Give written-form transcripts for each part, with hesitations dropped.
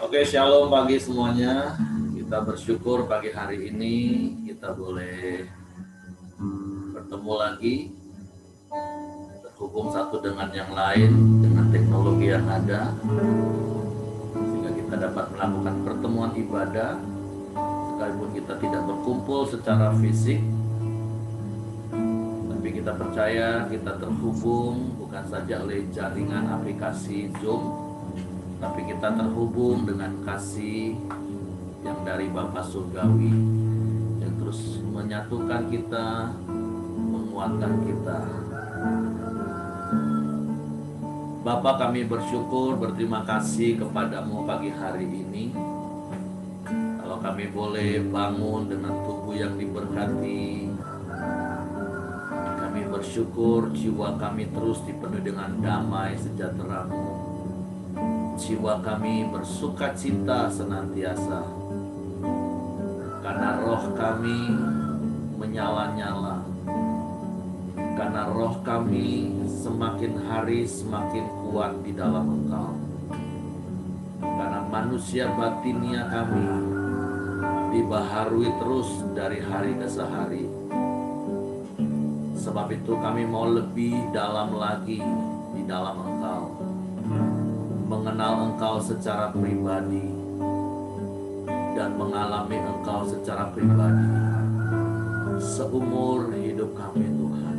Oke, shalom pagi semuanya. Kita bersyukur pagi hari ini kita boleh bertemu lagi, terhubung satu dengan yang lain dengan teknologi yang ada, sehingga kita dapat melakukan pertemuan ibadah sekalipun kita tidak berkumpul secara fisik, tapi kita percaya kita terhubung bukan saja oleh jaringan aplikasi Zoom, tapi kita terhubung dengan kasih yang dari Bapa Surgawi yang terus menyatukan kita, menguatkan kita. Bapa, kami bersyukur, berterima kasih kepadamu pagi hari ini. Kalau kami boleh bangun dengan tubuh yang diberkati, kami bersyukur jiwa kami terus dipenuhi dengan damai sejahtera-Mu. Jiwa kami bersuka cita senantiasa, karena roh kami menyala-nyala, karena roh kami semakin hari semakin kuat di dalam Engkau, karena manusia batinia kami dibaharui terus dari hari ke hari. Sebab itu kami mau lebih dalam lagi di dalam Engkau, mengenal Engkau secara pribadi dan mengalami Engkau secara pribadi seumur hidup kami, Tuhan.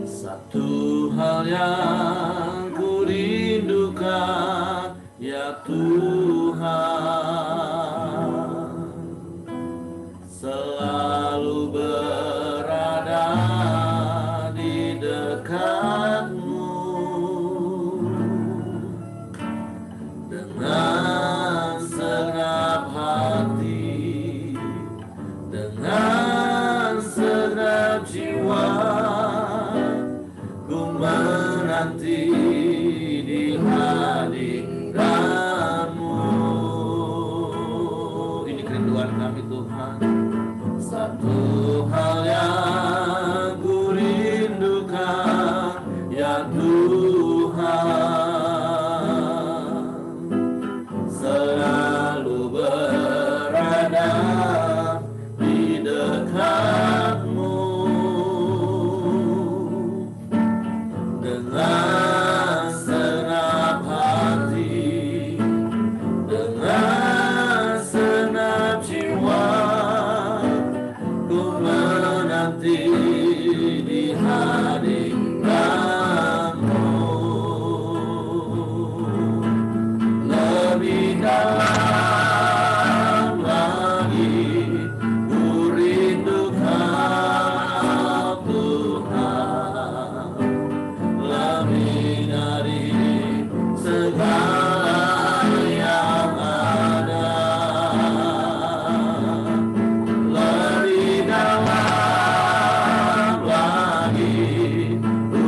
Satu hal yang ku rindukan, ya Tuhan, selalu berada di dekat-Mu dengan segenap hati, dengan segenap jiwa, ku menanti di hadirat-Mu. Ini kerinduan kami, Tuhan. Satu hal yang ku rindukan, ya Tuhan, selalu berada di dekat-Mu dengan segenap hati, dengan segenap jiwa, ku menanti di hadirat-Mu. Lebih dalam lagi ku rindukan Tuhan, lebih dari segala yang ada. Lebih dalam lagi ku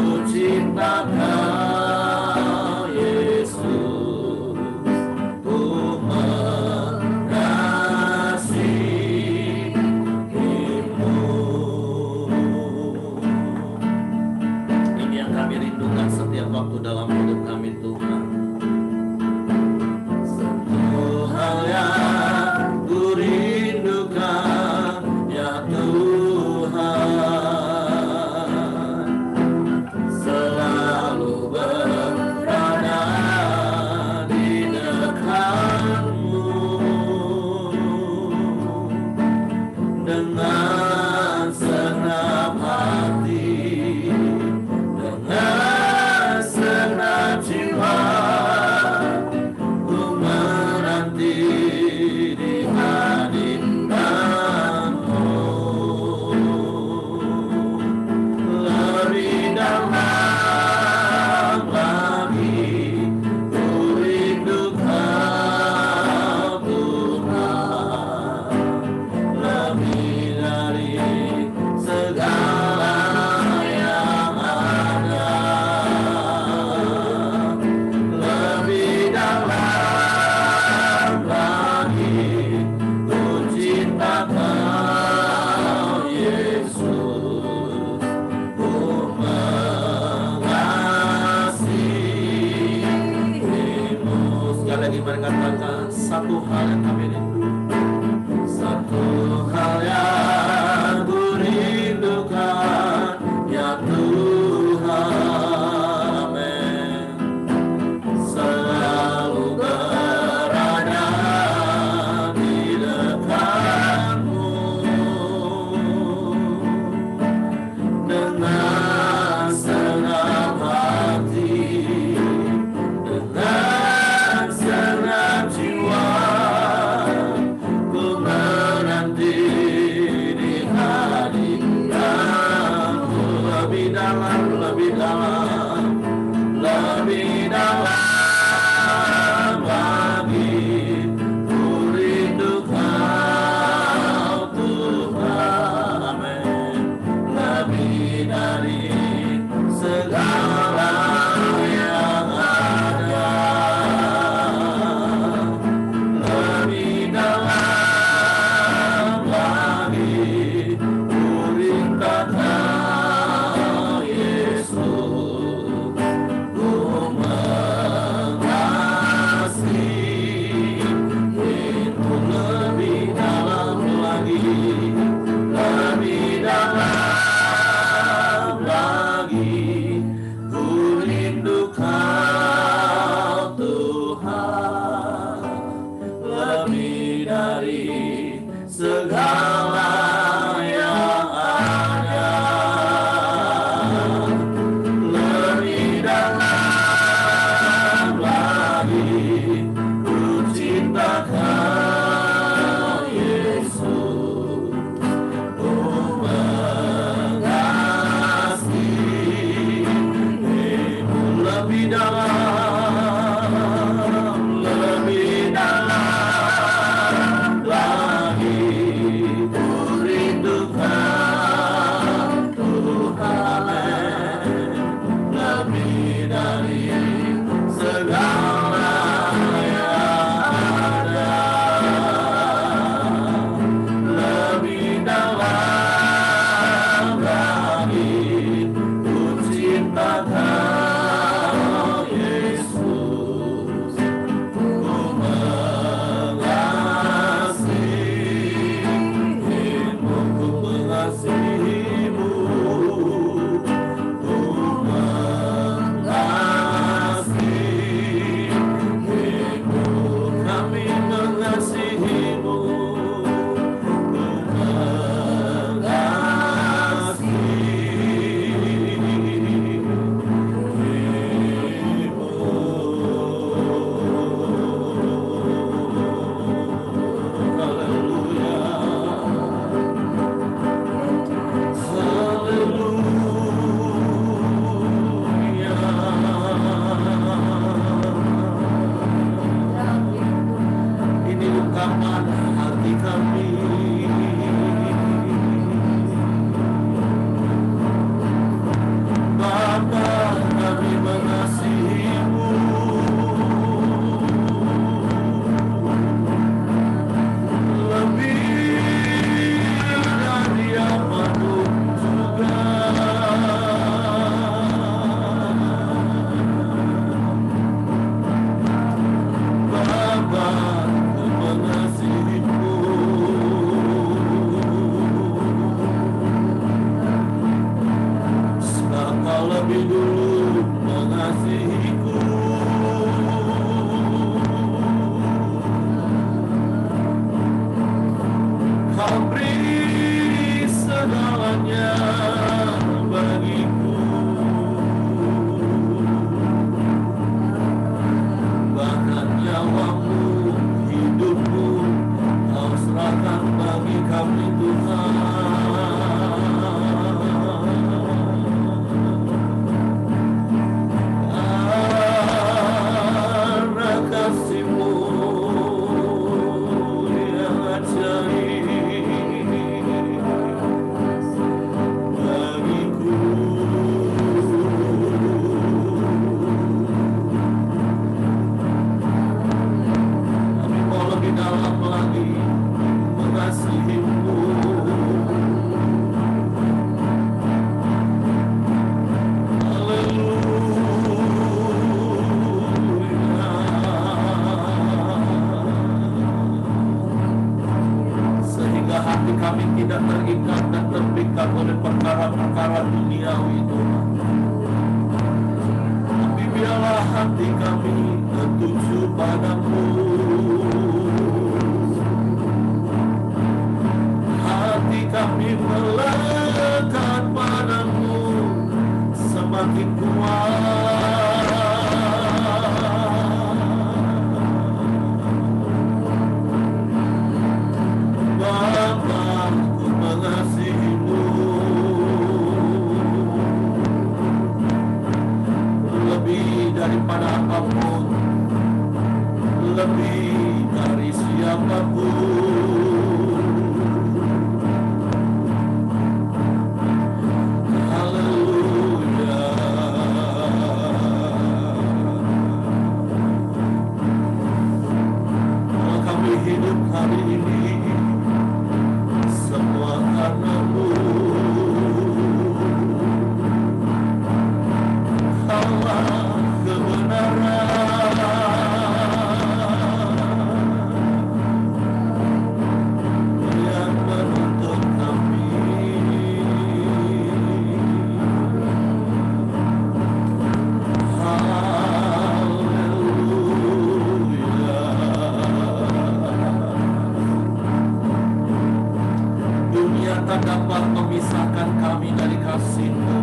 kasih-Mu.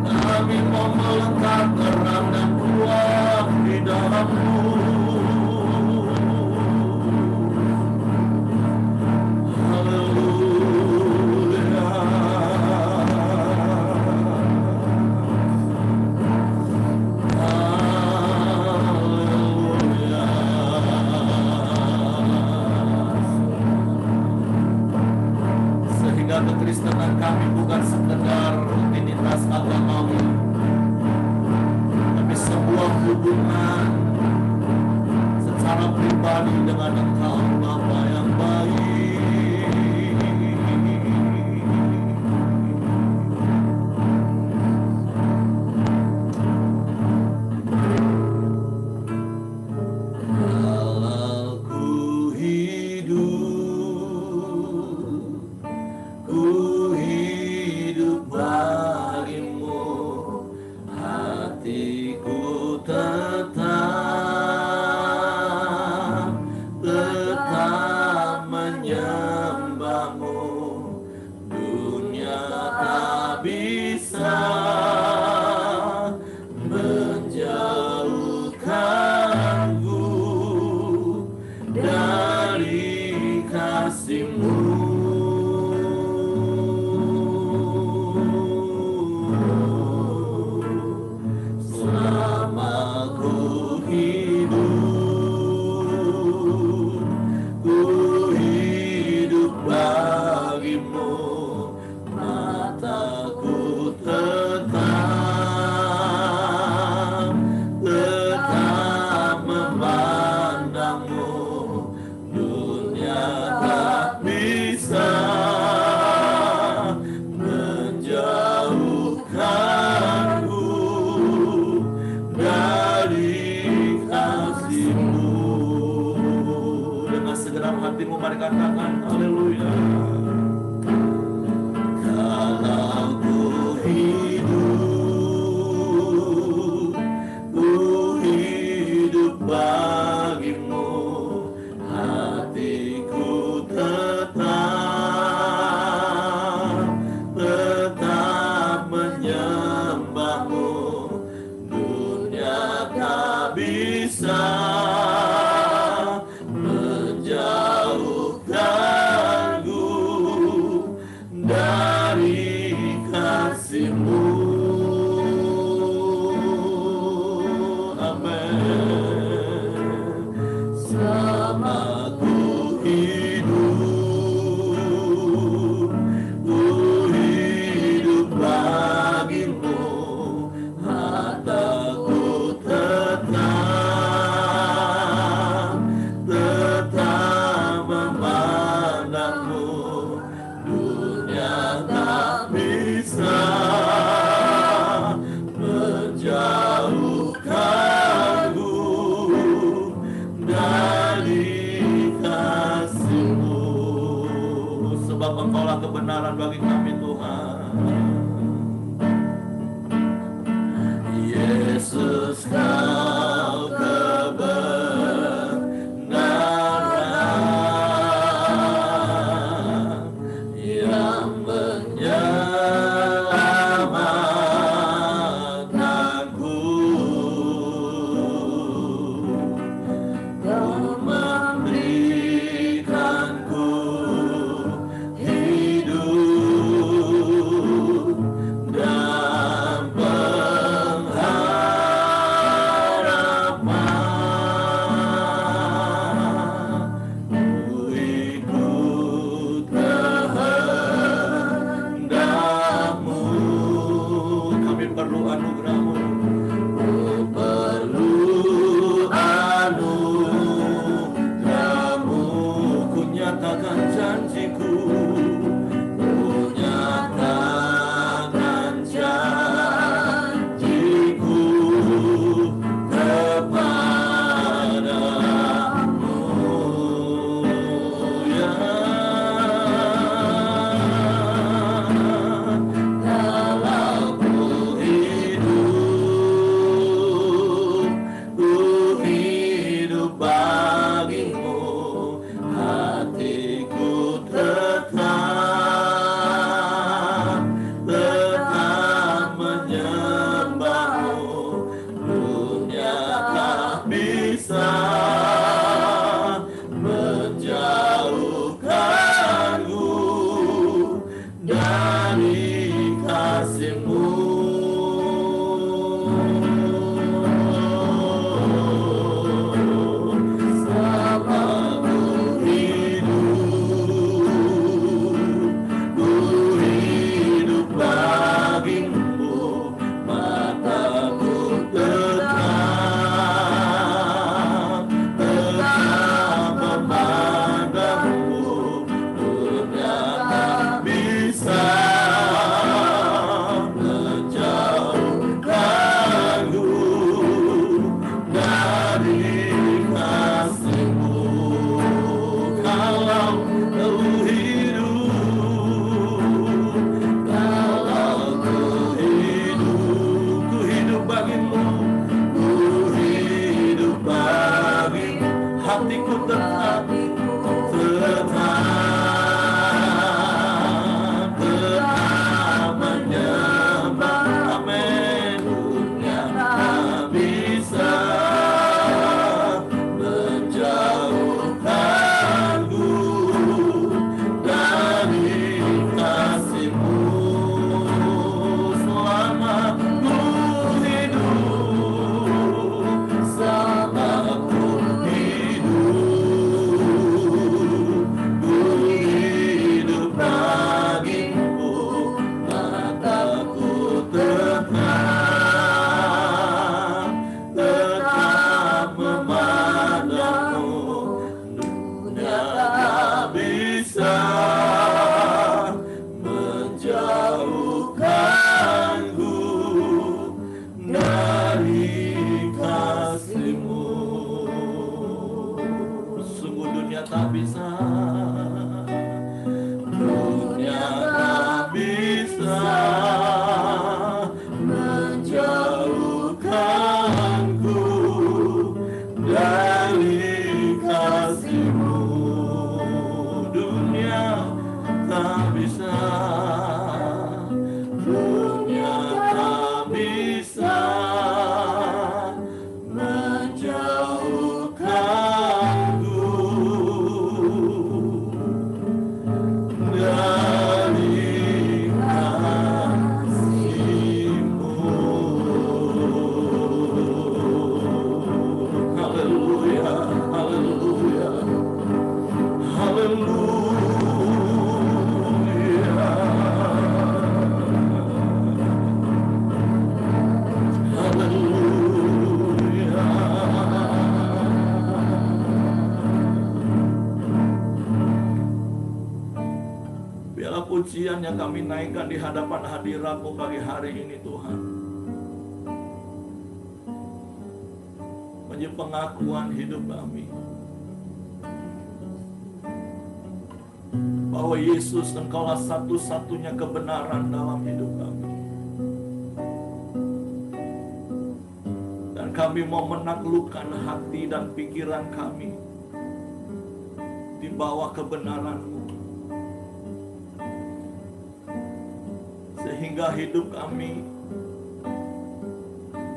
Kami mau melangkah terang dan kuat di dalam-Mu. Kekristenan kami bukan sekedar rutinitas agamawi, tapi sebuah hubungan secara pribadi dengan Engkau, Bapa yang baik. Kalau ku hidup bagimu, hatiku tetap menyembah-Mu. Dunia tak bisa menjauhkanku dari kasih-Mu. Hatimu, mari katakan haleluya. Kalau ku hidup bagimu, hatiku tetap menyembah-Mu. Dunia tak bisa dari kasih-Mu. Amin. Selama ku hidup bagimu, hatiku tetap memandang-Mu. Tak bisa menjauhkanku dari kasih-Mu. Sebab Engkaulah kebenaran bagi kami, Tuhan. Yesus, Kau kebenaran yang menyelamatkanku. Kau memberikanku hidup dan pengharapan. dari kasih-Mu. Pujian yang kami naikkan di hadapan hadirat-Mu pagi hari ini, Tuhan, menjadi pengakuan hidup kami bahwa Yesus Engkaulah satu-satunya kebenaran dalam hidup kami, dan kami mau menaklukkan hati dan pikiran kami di bawah kebenaran-Mu, sehingga hidup kami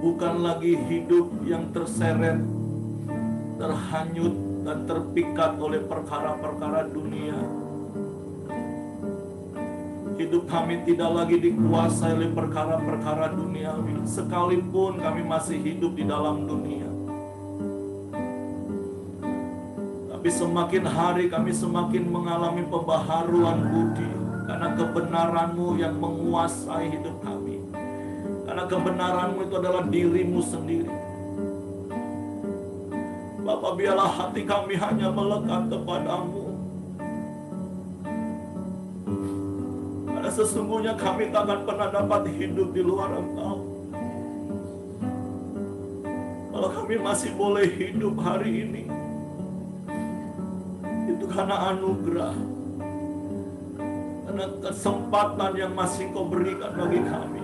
bukan lagi hidup yang terseret, terhanyut, dan terpikat oleh perkara-perkara dunia. Hidup kami tidak lagi dikuasai oleh perkara-perkara duniawi, sekalipun kami masih hidup di dalam dunia. Tapi semakin hari kami semakin mengalami pembaharuan budi, karena kebenaran-Mu yang menguasai hidup kami. Karena kebenaran-Mu itu adalah diri-Mu sendiri. Bapa, biarlah hati kami hanya melekat kepada-Mu. Karena sesungguhnya kami tak akan pernah dapat hidup di luar Engkau. Kalau kami masih boleh hidup hari ini, itu karena anugerah, karena kesempatan yang masih Kau berikan bagi kami.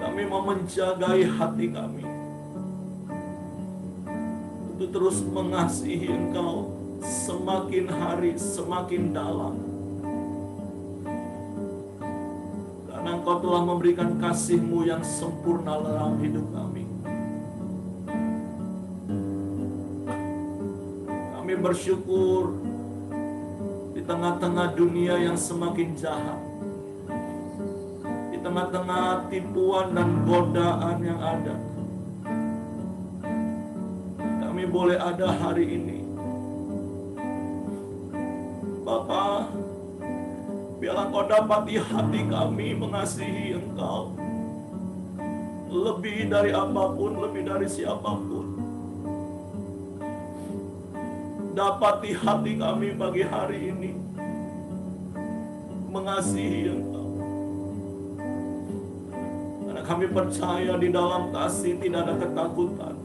Kami mau menjagai hati kami untuk terus mengasihi Engkau semakin hari semakin dalam, karena Engkau telah memberikan kasih-Mu yang sempurna dalam hidup kami. Kami bersyukur di di tengah-tengah dunia yang semakin jahat, di tengah-tengah tipuan dan godaan yang ada, kami boleh ada hari ini. Bapa, biarlah Kau dapati hati kami mengasihi Engkau lebih dari apapun, lebih dari siapapun. Dapati hati kami pagi hari ini mengasihi Engkau. Karena kami percaya di dalam kasih tidak ada ketakutan.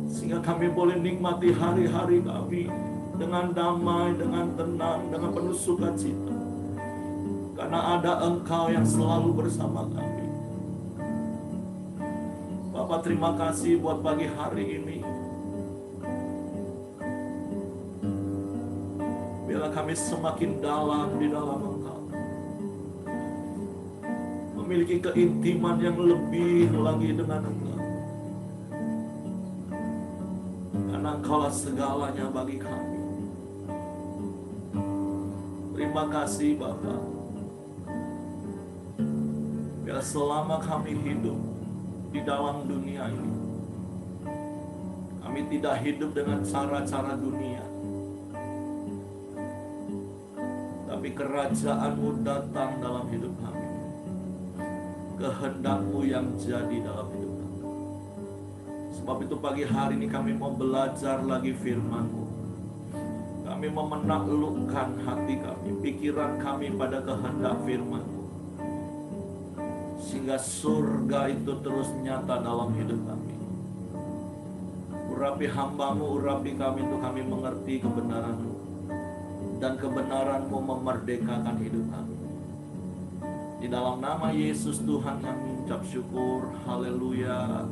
Sehingga kami boleh nikmati hari-hari kami dengan damai, dengan tenang, dengan penuh sukacita. Karena ada Engkau yang selalu bersama kami. Bapak, terima kasih buat pagi hari ini. Biarlah kami semakin dalam di dalam Engkau, memiliki keintiman yang lebih lagi dengan Engkau. Karena Engkaulah segalanya bagi kami. Terima kasih Bapa. Biar selama kami hidup di dalam dunia ini, kami tidak hidup dengan cara-cara dunia, tapi kerajaan-Mu datang dalam hidup kami. Kehendak-Mu yang jadi dalam hidup kami. Sebab itu pagi hari ini kami mau belajar lagi firman-Mu. Kami mau menaklukkan hati kami, pikiran kami pada kehendak firman-Mu. Sehingga surga itu terus nyata dalam hidup kami. Urapi hamba-Mu, urapi kami untuk kami mengerti kebenaran-Mu. Dan kebenaran-Mu memerdekakan hidup kami. Di dalam nama Yesus Tuhan kami ucap syukur. Haleluya.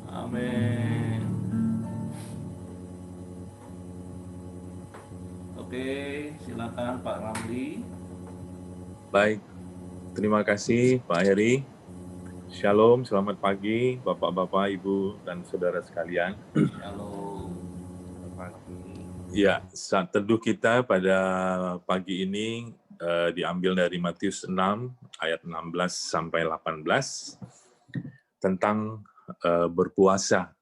Amin. Oke, silakan Pak Ramli. Baik, terima kasih Pak Heri. Shalom, selamat pagi Bapak-Bapak, Ibu, dan Saudara sekalian. Shalom. Ya, saat teduh kita pada pagi ini diambil dari Matius 6 ayat 16 sampai 18 tentang berpuasa.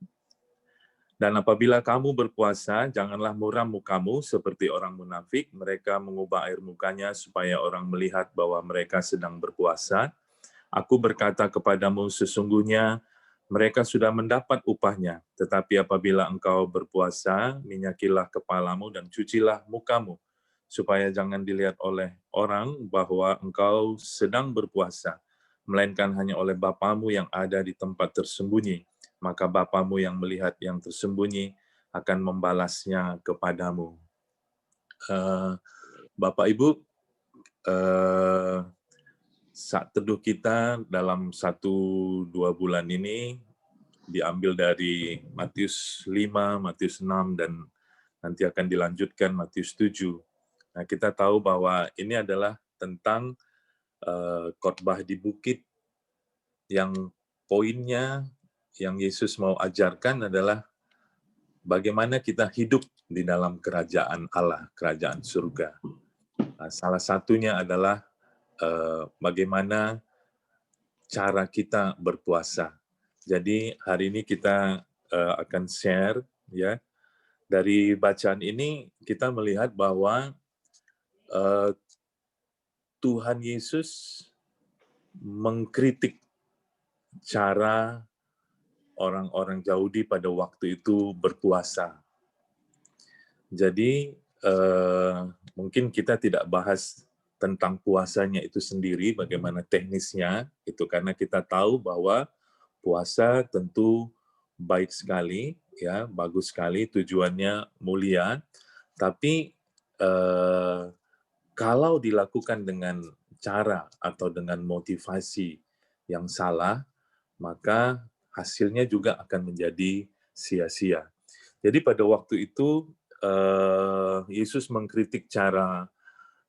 Dan apabila kamu berpuasa, janganlah muram mukamu seperti orang munafik. Mereka mengubah air mukanya supaya orang melihat bahwa mereka sedang berpuasa. Aku berkata kepadamu, sesungguhnya mereka sudah mendapat upahnya. Tetapi apabila engkau berpuasa, minyakilah kepalamu dan cucilah mukamu, supaya jangan dilihat oleh orang bahwa engkau sedang berpuasa, melainkan hanya oleh Bapamu yang ada di tempat tersembunyi. Maka Bapamu yang melihat yang tersembunyi akan membalasnya kepadamu. Bapak Ibu, saat teduh kita dalam 1-2 bulan ini diambil dari Matius 5, Matius 6, dan nanti akan dilanjutkan Matius 7. Nah, kita tahu bahwa ini adalah tentang khotbah di bukit yang poinnya yang Yesus mau ajarkan adalah bagaimana kita hidup di dalam kerajaan Allah, kerajaan surga. Nah, salah satunya adalah bagaimana cara kita berpuasa. Jadi hari ini kita akan share ya, dari bacaan ini kita melihat bahwa Tuhan Yesus mengkritik cara orang-orang Yahudi pada waktu itu berpuasa. Jadi mungkin kita tidak bahas tentang puasanya itu sendiri, bagaimana teknisnya, itu karena kita tahu bahwa puasa tentu baik sekali, ya, bagus sekali, tujuannya mulia. Tapi kalau dilakukan dengan cara atau dengan motivasi yang salah, maka hasilnya juga akan menjadi sia-sia. Jadi pada waktu itu Yesus mengkritik cara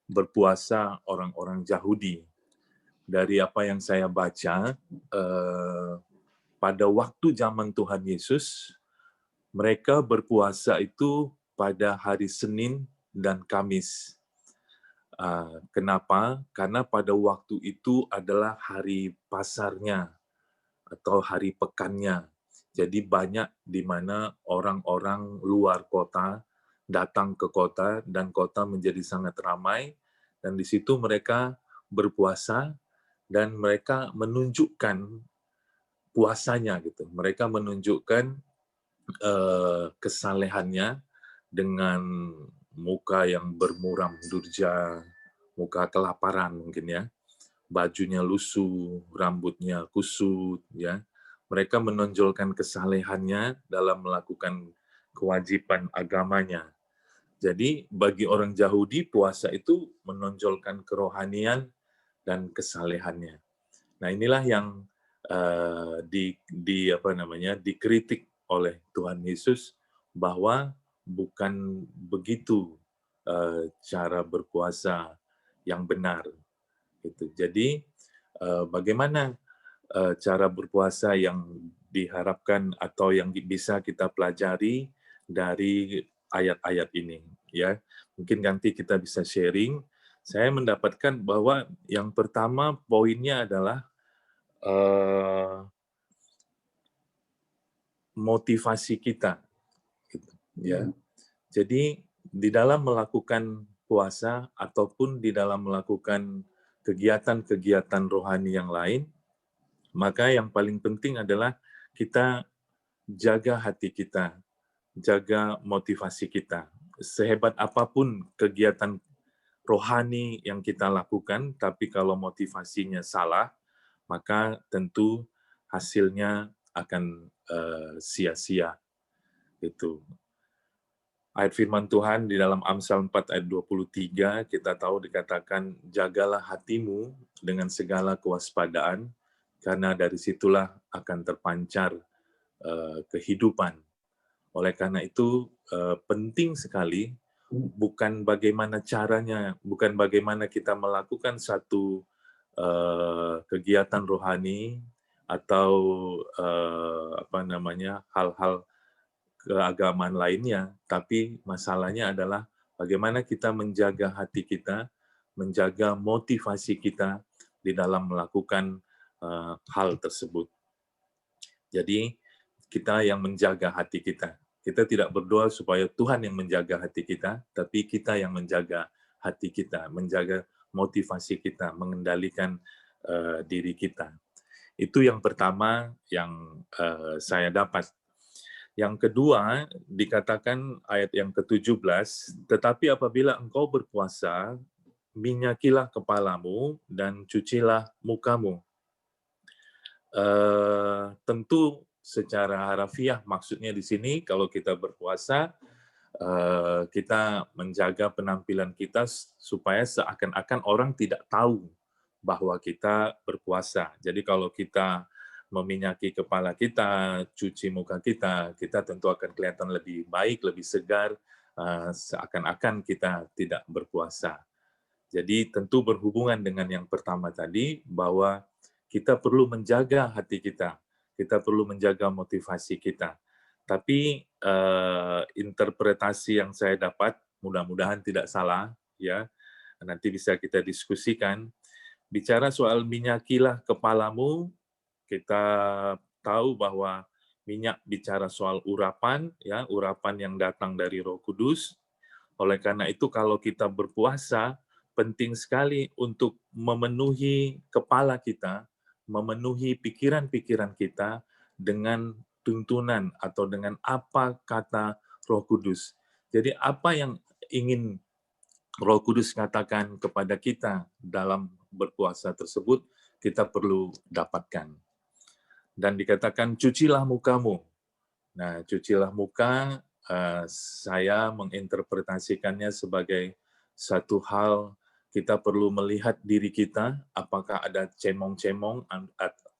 berpuasa orang-orang Yahudi. Dari apa yang saya baca, pada waktu zaman Tuhan Yesus, mereka berpuasa itu pada hari Senin dan Kamis. Kenapa? Karena pada waktu itu adalah hari pasarnya atau hari pekannya. Jadi banyak di mana orang-orang luar kota datang ke kota dan kota menjadi sangat ramai, dan di situ mereka berpuasa dan mereka menunjukkan puasanya gitu. Mereka menunjukkan kesalehannya dengan muka yang bermuram durja, muka kelaparan mungkin ya, bajunya lusuh, rambutnya kusut ya. Mereka menonjolkan kesalehannya dalam melakukan kewajiban agamanya. Jadi bagi orang Yahudi puasa itu menonjolkan kerohanian dan kesalehannya. Nah, inilah yang dikritik oleh Tuhan Yesus bahwa bukan begitu cara berpuasa yang benar. Gitu. Jadi bagaimana cara berpuasa yang diharapkan atau yang bisa kita pelajari dari ayat-ayat ini, ya. Mungkin nanti kita bisa sharing. Saya mendapatkan bahwa yang pertama poinnya adalah motivasi kita, gitu, ya. Jadi di dalam melakukan puasa ataupun di dalam melakukan kegiatan-kegiatan rohani yang lain, maka yang paling penting adalah kita jaga hati kita, jaga motivasi kita. Sehebat apapun kegiatan rohani yang kita lakukan, tapi kalau motivasinya salah, maka tentu hasilnya akan sia-sia. Itu. Ayat firman Tuhan di dalam Amsal 4 ayat 23, kita tahu dikatakan, jagalah hatimu dengan segala kewaspadaan, karena dari situlah akan terpancar kehidupan. Oleh karena itu, penting sekali, bukan bagaimana caranya, bukan bagaimana kita melakukan satu kegiatan rohani atau hal-hal keagamaan lainnya, tapi masalahnya adalah bagaimana kita menjaga hati kita, menjaga motivasi kita di dalam melakukan hal tersebut. Jadi kita yang menjaga hati kita. Kita tidak berdoa supaya Tuhan yang menjaga hati kita, tapi kita yang menjaga hati kita, menjaga motivasi kita, mengendalikan diri kita. Itu yang pertama yang saya dapat. Yang kedua, dikatakan ayat yang ke-17, tetapi apabila engkau berpuasa, minyakilah kepalamu dan cucilah mukamu. Tentu secara harafiah maksudnya di sini kalau kita berpuasa, kita menjaga penampilan kita supaya seakan-akan orang tidak tahu bahwa kita berpuasa. Jadi kalau kita meminyaki kepala kita, cuci muka kita, kita tentu akan kelihatan lebih baik, lebih segar, seakan-akan kita tidak berpuasa. Jadi tentu berhubungan dengan yang pertama tadi, bahwa kita perlu menjaga hati kita, kita perlu menjaga motivasi kita. Tapi interpretasi yang saya dapat, mudah-mudahan tidak salah, ya, nanti bisa kita diskusikan. Bicara soal minyakilah kepalamu, kita tahu bahwa minyak bicara soal urapan, ya, urapan yang datang dari Roh Kudus. Oleh karena itu, kalau kita berpuasa, penting sekali untuk memenuhi kepala kita, memenuhi pikiran-pikiran kita dengan tuntunan atau dengan apa kata Roh Kudus. Jadi apa yang ingin Roh Kudus katakan kepada kita dalam berpuasa tersebut, kita perlu dapatkan. Dan dikatakan, cucilah mukamu. Nah, cucilah muka, saya menginterpretasikannya sebagai satu hal kita perlu melihat diri kita, apakah ada cemong-cemong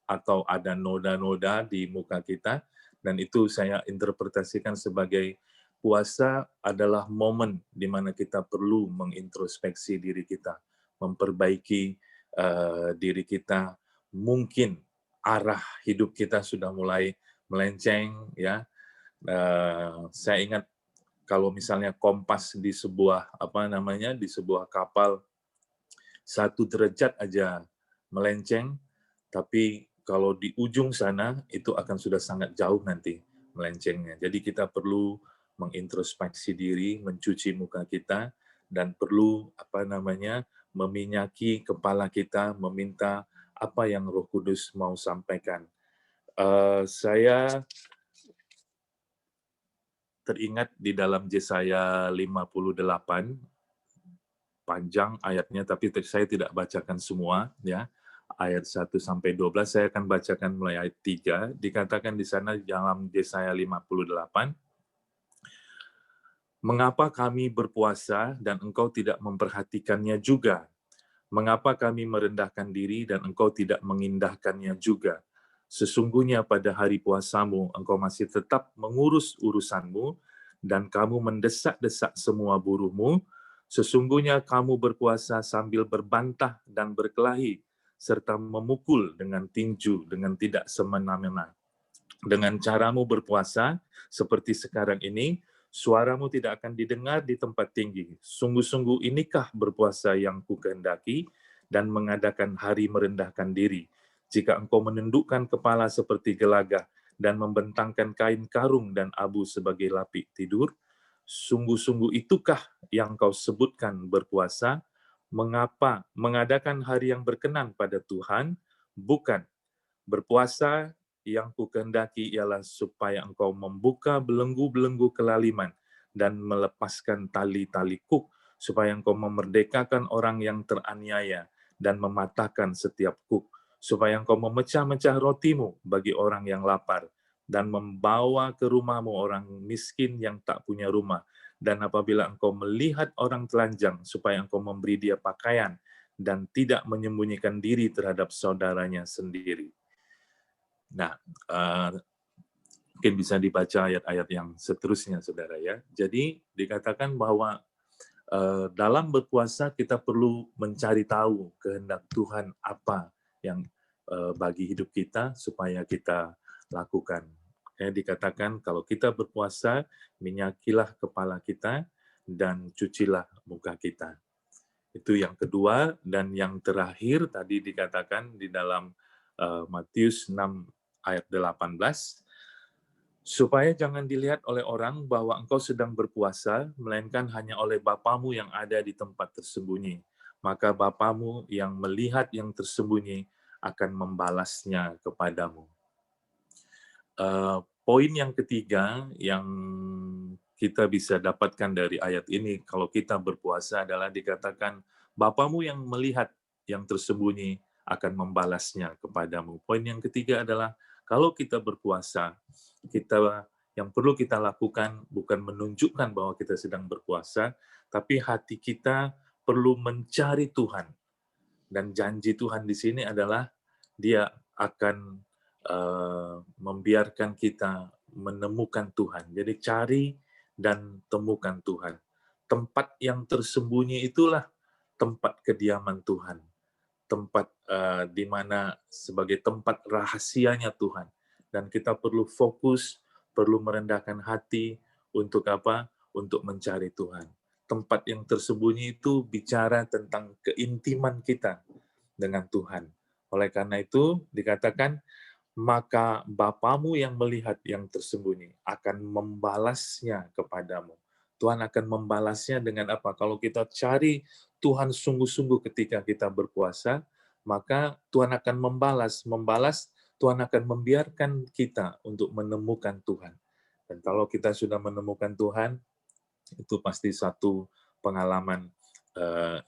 atau ada noda-noda di muka kita, dan itu saya interpretasikan sebagai puasa adalah momen di mana kita perlu mengintrospeksi diri kita, memperbaiki diri kita. Mungkin arah hidup kita sudah mulai melenceng, ya. Saya ingat kalau misalnya kompas di sebuah di sebuah kapal 1 derajat aja melenceng, tapi kalau di ujung sana itu akan sudah sangat jauh nanti melencengnya. Jadi kita perlu mengintrospeksi diri, mencuci muka kita, dan perlu meminyaki kepala kita, meminta apa yang Roh Kudus mau sampaikan. Saya teringat di dalam Yesaya 58, panjang ayatnya, tapi saya tidak bacakan semua, ya. Ayat 1 sampai 12 saya akan bacakan mulai ayat 3. Dikatakan di sana dalam Yesaya 58, "Mengapa kami berpuasa dan engkau tidak memperhatikannya juga? Mengapa kami merendahkan diri dan engkau tidak mengindahkannya juga? Sesungguhnya pada hari puasamu engkau masih tetap mengurus urusanmu dan kamu mendesak-desak semua buruhmu. Sesungguhnya kamu berpuasa sambil berbantah dan berkelahi serta memukul dengan tinju dengan tidak semena-mena. Dengan caramu berpuasa seperti sekarang ini, suaramu tidak akan didengar di tempat tinggi. Sungguh-sungguh inikah berpuasa yang kukehendaki dan mengadakan hari merendahkan diri. Jika engkau menundukkan kepala seperti gelagah dan membentangkan kain karung dan abu sebagai lapik tidur, sungguh-sungguh itukah yang kau sebutkan berpuasa? Mengapa mengadakan hari yang berkenan pada Tuhan? Bukan. Berpuasa yang kukehendaki ialah supaya engkau membuka belenggu-belenggu kelaliman dan melepaskan tali-tali kuk, supaya engkau memerdekakan orang yang teraniaya dan mematahkan setiap kuk, supaya engkau memecah-mecah rotimu bagi orang yang lapar dan membawa ke rumahmu orang miskin yang tak punya rumah. Dan apabila engkau melihat orang telanjang, supaya engkau memberi dia pakaian dan tidak menyembunyikan diri terhadap saudaranya sendiri." Nah, mungkin bisa dibaca ayat-ayat yang seterusnya, saudara ya. Jadi dikatakan bahwa dalam berpuasa kita perlu mencari tahu kehendak Tuhan apa yang bagi hidup kita supaya kita lakukan. Ya, dikatakan kalau kita berpuasa, minyakilah kepala kita dan cucilah muka kita. Itu yang kedua. Dan yang terakhir tadi dikatakan di dalam Matius 6 ayat 18, supaya jangan dilihat oleh orang bahwa engkau sedang berpuasa, melainkan hanya oleh Bapamu yang ada di tempat tersembunyi. Maka Bapamu yang melihat yang tersembunyi akan membalasnya kepadamu. Poin yang ketiga yang kita bisa dapatkan dari ayat ini, kalau kita berpuasa adalah dikatakan, Bapamu yang melihat yang tersembunyi akan membalasnya kepadamu. Poin yang ketiga adalah, kalau kita berpuasa, yang perlu kita lakukan bukan menunjukkan bahwa kita sedang berpuasa, tapi hati kita perlu mencari Tuhan. Dan janji Tuhan di sini adalah Dia akan membiarkan kita menemukan Tuhan. Jadi cari dan temukan Tuhan. Tempat yang tersembunyi itulah tempat kediaman Tuhan. Tempat di mana sebagai tempat rahasianya Tuhan. Dan kita perlu fokus, perlu merendahkan hati untuk apa? Untuk mencari Tuhan. Tempat yang tersembunyi itu bicara tentang keintiman kita dengan Tuhan. Oleh karena itu dikatakan, maka Bapamu yang melihat yang tersembunyi akan membalasnya kepadamu. Tuhan akan membalasnya dengan apa? Kalau kita cari Tuhan sungguh-sungguh ketika kita berpuasa, maka Tuhan akan membalas. Tuhan akan membiarkan kita untuk menemukan Tuhan. Dan kalau kita sudah menemukan Tuhan, itu pasti satu pengalaman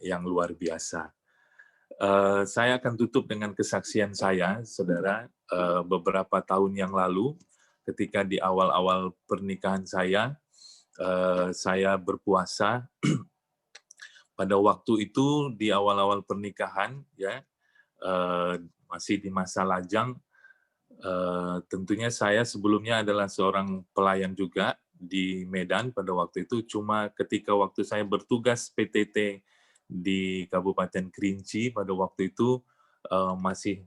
yang luar biasa. Saya akan tutup dengan kesaksian saya, saudara. Beberapa tahun yang lalu, ketika di awal-awal pernikahan saya berpuasa. Pada waktu itu di awal-awal pernikahan, ya, masih di masa lajang. Tentunya saya sebelumnya adalah seorang pelayan juga di Medan pada waktu itu. Cuma ketika waktu saya bertugas PTT di Kabupaten Kerinci pada waktu itu masih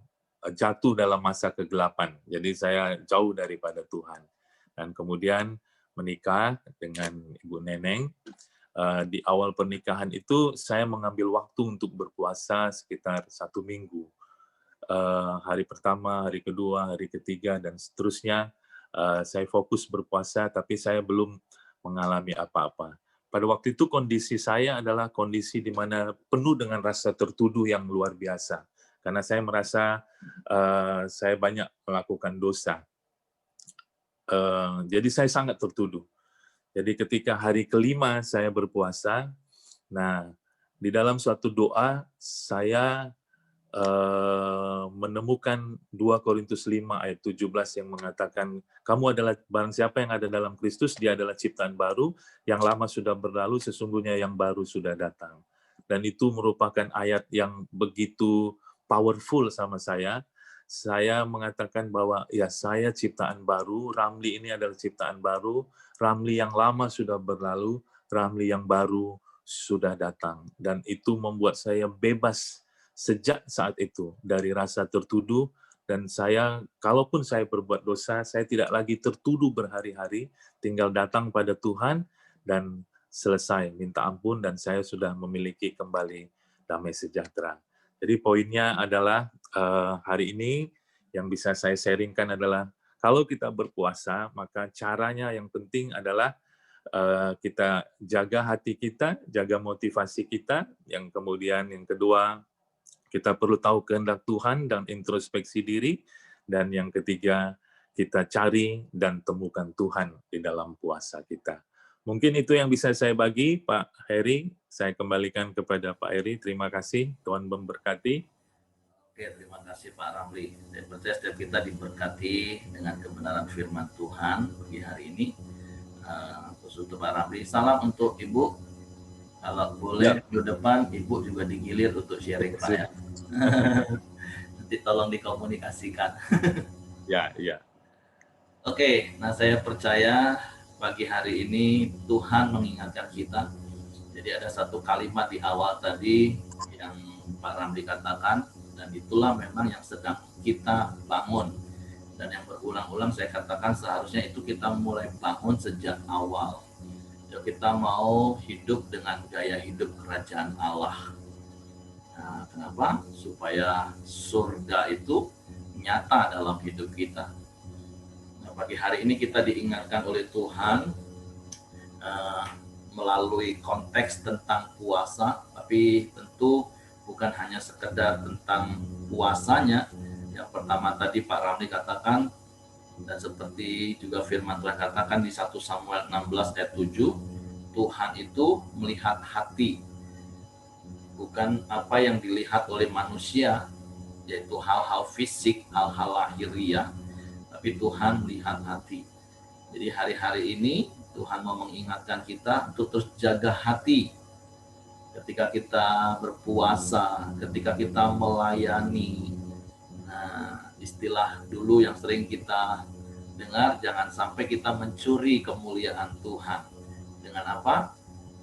jatuh dalam masa kegelapan. Jadi saya jauh daripada Tuhan. Dan kemudian menikah dengan Ibu Neneng. Di awal pernikahan itu saya mengambil waktu untuk berpuasa sekitar 1 minggu. Hari pertama, hari kedua, hari ketiga, dan seterusnya saya fokus berpuasa, tapi saya belum mengalami apa-apa. Pada waktu itu kondisi saya adalah kondisi di mana penuh dengan rasa tertuduh yang luar biasa. Karena saya merasa saya banyak melakukan dosa. Jadi saya sangat tertuduh. Jadi ketika hari kelima saya berpuasa, nah di dalam suatu doa saya menemukan 2 Korintus 5 ayat 17 yang mengatakan, kamu adalah barang siapa yang ada dalam Kristus, dia adalah ciptaan baru, yang lama sudah berlalu, sesungguhnya yang baru sudah datang. Dan itu merupakan ayat yang begitu powerful sama saya. Saya mengatakan bahwa ya saya ciptaan baru, Ramli ini adalah ciptaan baru, Ramli yang lama sudah berlalu, Ramli yang baru sudah datang. Dan itu membuat saya bebas sejak saat itu dari rasa tertuduh, dan saya, kalaupun saya berbuat dosa, saya tidak lagi tertuduh berhari-hari, tinggal datang pada Tuhan dan selesai minta ampun, dan saya sudah memiliki kembali damai sejahtera. Jadi poinnya adalah hari ini yang bisa saya sharingkan adalah kalau kita berpuasa, maka caranya yang penting adalah kita jaga hati kita, jaga motivasi kita, yang kemudian yang kedua kita perlu tahu kehendak Tuhan dan introspeksi diri. Dan yang ketiga, kita cari dan temukan Tuhan di dalam puasa kita. Mungkin itu yang bisa saya bagi, Pak Heri. Saya kembalikan kepada Pak Heri. Terima kasih, Tuhan memberkati. Oke, terima kasih Pak Ramli. Saya percaya setiap kita diberkati dengan kebenaran firman Tuhan pagi hari ini. Khusus untuk Pak Ramli. Salam untuk Ibu. Kalau boleh minggu depan Ibu juga digilir untuk sharing Pak ya. Nanti tolong dikomunikasikan. Ya. Oke, nah saya percaya pagi hari ini Tuhan mengingatkan kita. Jadi ada satu kalimat di awal tadi yang Pak Ramli katakan, dan itulah memang yang sedang kita bangun. Dan yang berulang-ulang saya katakan seharusnya itu kita mulai bangun sejak awal. Kita mau hidup dengan gaya hidup kerajaan Allah. Nah, kenapa? Supaya surga itu nyata dalam hidup kita. Nah, pagi hari ini kita diingatkan oleh Tuhan melalui konteks tentang puasa, tapi tentu bukan hanya sekedar tentang puasanya. Yang pertama tadi Pak Ramli katakan, dan seperti juga firman Tuhan katakan di 1 Samuel 16 ayat 7, Tuhan itu melihat hati, bukan apa yang dilihat oleh manusia, yaitu hal-hal fisik, hal-hal lahiriah, tapi Tuhan melihat hati. Jadi hari-hari ini Tuhan mau mengingatkan kita untuk terus jaga hati. Ketika kita berpuasa, ketika kita melayani, nah, istilah dulu yang sering kita dengar, jangan sampai kita mencuri kemuliaan Tuhan. Dengan apa?